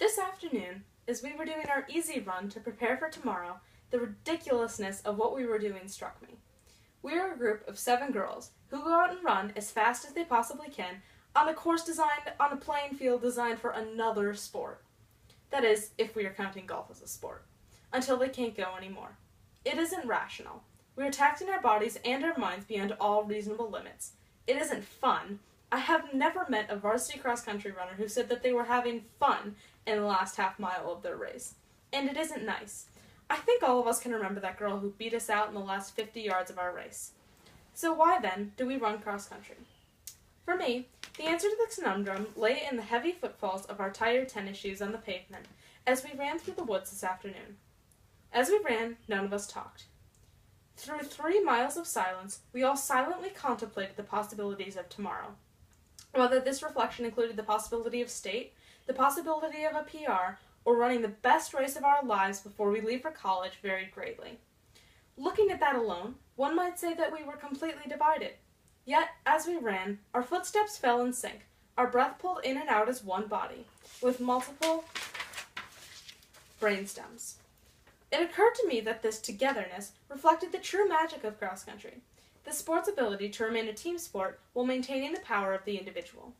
This afternoon, as we were doing our easy run to prepare for tomorrow, the ridiculousness of what we were doing struck me. We are a group of 7 girls who go out and run as fast as they possibly can on a course designed on a playing field designed for another sport. That is, if we are counting golf as a sport, until they can't go anymore. It isn't rational. We are taxing our bodies and our minds beyond all reasonable limits. It isn't fun. I have never met a varsity cross-country runner who said that they were having fun in the last half mile of their race. And it isn't nice. I think all of us can remember that girl who beat us out in the last 50 yards of our race. So why, then, do we run cross-country? For me, the answer to the conundrum lay in the heavy footfalls of our tired tennis shoes on the pavement as we ran through the woods this afternoon. As we ran, none of us talked. Through 3 miles of silence, we all silently contemplated the possibilities of tomorrow. Whether this reflection included the possibility of state, the possibility of a PR, or running the best race of our lives before we leave for college varied greatly. Looking at that alone, one might say that we were completely divided. Yet, as we ran, our footsteps fell in sync, our breath pulled in and out as one body, with multiple brainstems. It occurred to me that this togetherness reflected the true magic of cross-country, the sport's ability to remain a team sport while maintaining the power of the individual.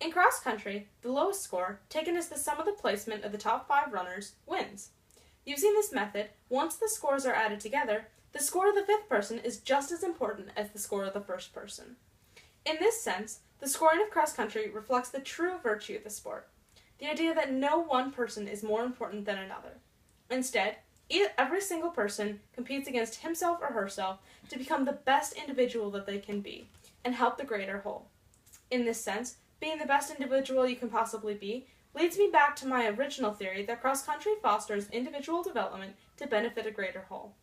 In cross-country, the lowest score, taken as the sum of the placement of the top 5 runners, wins. Using this method, once the scores are added together, the score of the 5th person is just as important as the score of the 1st person. In this sense, the scoring of cross-country reflects the true virtue of the sport, the idea that no one person is more important than another. Instead, every single person competes against himself or herself to become the best individual that they can be, and help the greater whole. In this sense, being the best individual you can possibly be leads me back to my original theory that cross-country fosters individual development to benefit a greater whole.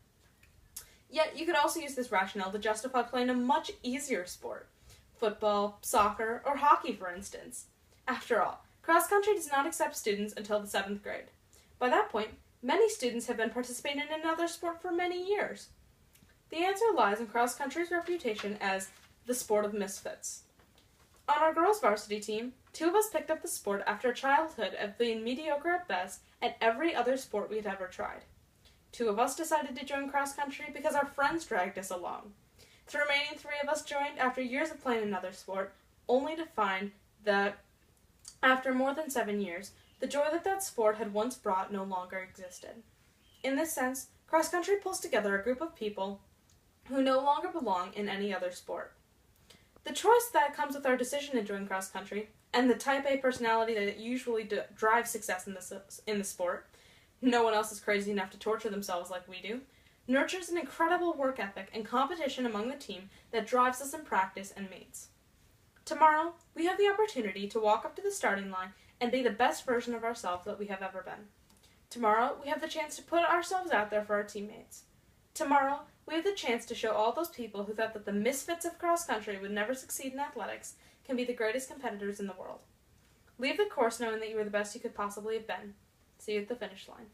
Yet, you could also use this rationale to justify playing a much easier sport, football, soccer, or hockey, for instance. After all, cross-country does not accept students until the 7th grade. By that point, many students have been participating in another sport for many years. The answer lies in cross-country's reputation as the sport of misfits. On our girls' varsity team, 2 of us picked up the sport after a childhood of being mediocre at best at every other sport we had ever tried. 2 of us decided to join cross-country because our friends dragged us along. The remaining 3 of us joined after years of playing another sport, only to find that, after more than 7 years, the joy that sport had once brought no longer existed. In this sense, cross-country pulls together a group of people who no longer belong in any other sport. The choice that comes with our decision to join cross-country, and the type A personality that usually drives success in the sport, no one else is crazy enough to torture themselves like we do, nurtures an incredible work ethic and competition among the team that drives us in practice and meets. Tomorrow, we have the opportunity to walk up to the starting line and be the best version of ourselves that we have ever been. Tomorrow, we have the chance to put ourselves out there for our teammates. Tomorrow, we have the chance to show all those people who thought that the misfits of cross-country would never succeed in athletics can be the greatest competitors in the world. Leave the course knowing that you were the best you could possibly have been. See you at the finish line.